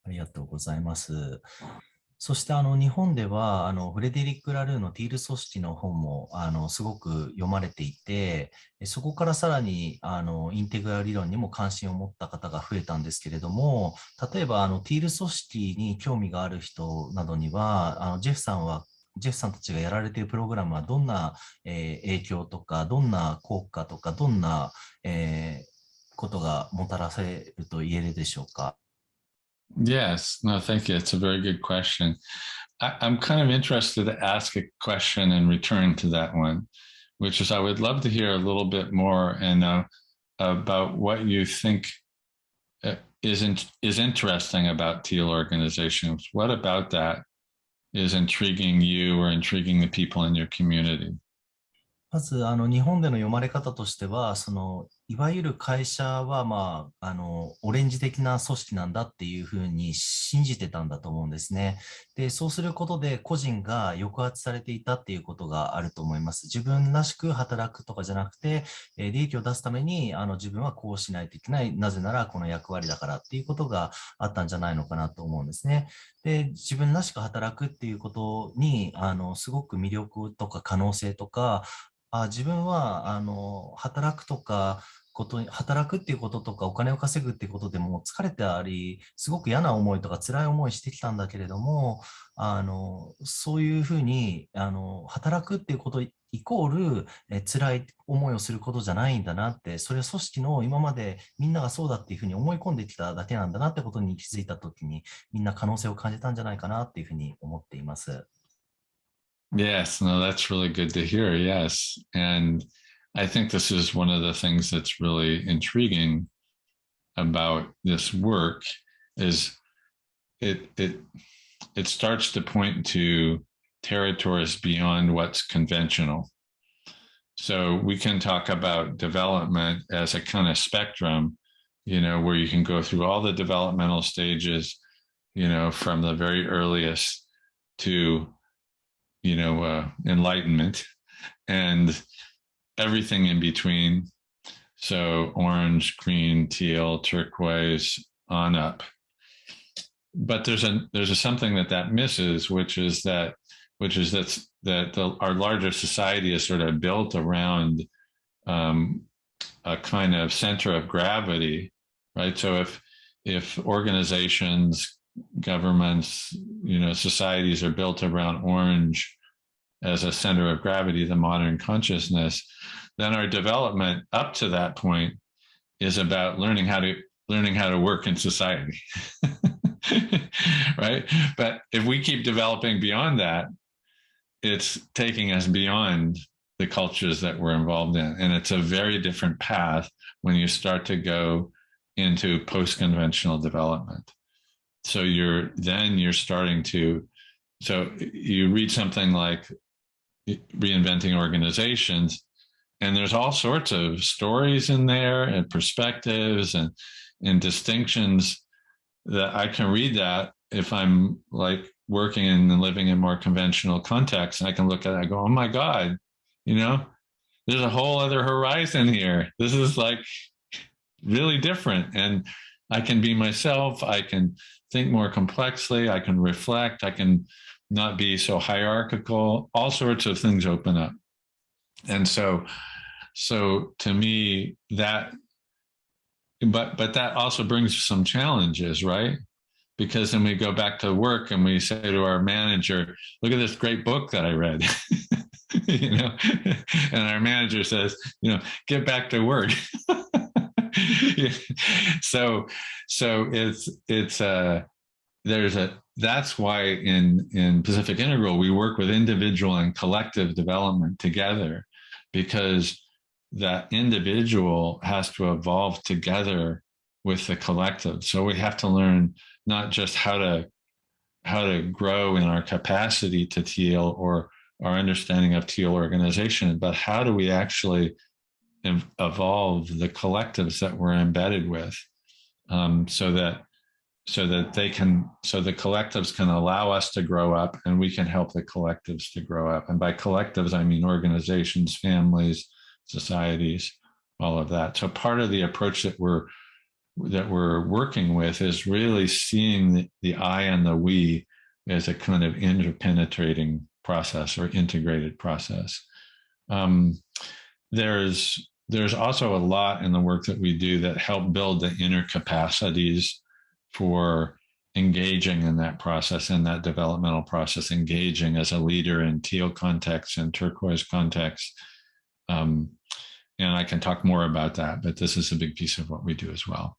ありがとうございます。そして日本ではフレデリック・ラルーのティール組織の本もすごく読まれていて、そこからさらにインテグラル理論にも関心を持った方が増えたんですけれども、例えばティール組織に興味がある人などには、ジェフさんたちがやられているプログラムはどんな、影響とか、どんな効果とか、どんな、ことがもたらせると言えるでしょうか。Yes, no, thank you. It's a very good question. I'm kind of interested to ask a question and return to that one, which is I would love to hear a little bit more and about what you think is interesting about teal organizations. What about that is intriguing you or intriguing the people in your community? まず、日本での読まれ方としては、いわゆる会社は、オレンジ的な組織なんだっていうふうに信じてたんだと思うんですね。で、そうすることで個人が抑圧されていたっていうことがあると思います。自分らしく働くとかじゃなくて、利益を出すために、自分はこうしないといけない。なぜなら、この役割だからっていうことがあったんじゃないのかなと思うんですね。で、自分らしく働くっていうことに、すごく魅力とか可能性とか、自分は、働くっていうこととか、お金を稼ぐっていうことでも疲れてあり、すごく嫌な思いとか辛い思いしてきたんだけれども、そういうふうに、働くっていうことイコール、辛い思いをすることじゃないんだなって、それは組織の今までみんながそうだっていうふうに思い込んできただけなんだなってことに気づいたときに、みんな可能性を感じたんじゃないかなっていうふうに思っています。Yes, no, that's really good to hear. Yes. And I think this is one of the things that's really intriguing about this work is it it it starts to point to territories beyond what's conventional. So we can talk about development as a kind of spectrum, where you can go through all the developmental stages, from the very earliest to, enlightenment and everything in between. So orange, green, teal, turquoise, on up. But there's something that misses, which is that our larger society is sort of built around um, a kind of center of gravity, right? So if organizations, governments, societies are built around orange as a center of gravity, the modern consciousness, then our development up to that point is about learning how to work in society. Right? But if we keep developing beyond that, it's taking us beyond the cultures that we're involved in. And it's a very different path when you start to go into post-conventional development. So you're starting to, so you read something like Reinventing Organizations, and there's all sorts of stories in there and perspectives and distinctions that I can read that if I'm like working and living in more conventional contexts, and I can look at it, I go, oh my God, you know, there's a whole other horizon here. This is like really different. And I can be myself. I can think more complexly. I can reflect. I can not be so hierarchical. All sorts of things open up. And so to me, but that also brings some challenges, right? Because then we go back to work and we say to our manager, look at this great book that I read. And our manager says, get back to work. so so it's there's a that's why in Pacific Integral we work with individual and collective development together, because that individual has to evolve together with the collective. So we have to learn not just how to grow in our capacity to teal or our understanding of teal organization, but how do we actually evolve the collectives that we're embedded with, so that the collectives can allow us to grow up and we can help the collectives to grow up. And by collectives, I mean organizations, families, societies, all of that. So part of the approach that we're that we're working with is really seeing the I and the we as a kind of interpenetrating process or integrated process. Um, there's also a lot in the work that we do that help build the inner capacities for engaging in that process, in that developmental process, engaging as a leader in teal context and turquoise context. And I can talk more about that, but this is a big piece of what we do as well.